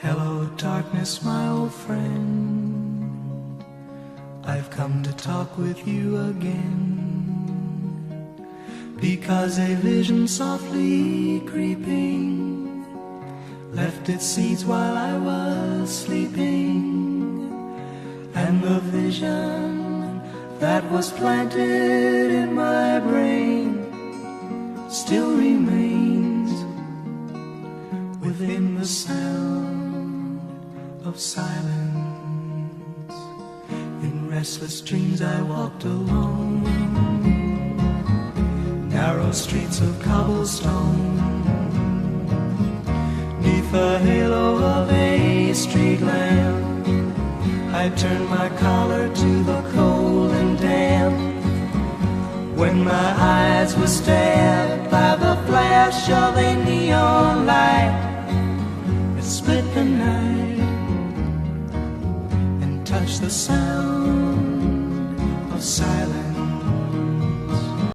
Hello, darkness, my old friend. I've come to talk with you again, because a vision softly creeping left its seeds while I was sleeping, and the vision that was planted in my brain still remains within the sound of silence. In restless dreams I walked alone, narrow streets of cobblestone, neath the halo of a street lamp. I turned my collar to the cold and damp, when my eyes were stabbed by the flash of a neon light. It split the night and touched the sound of silence.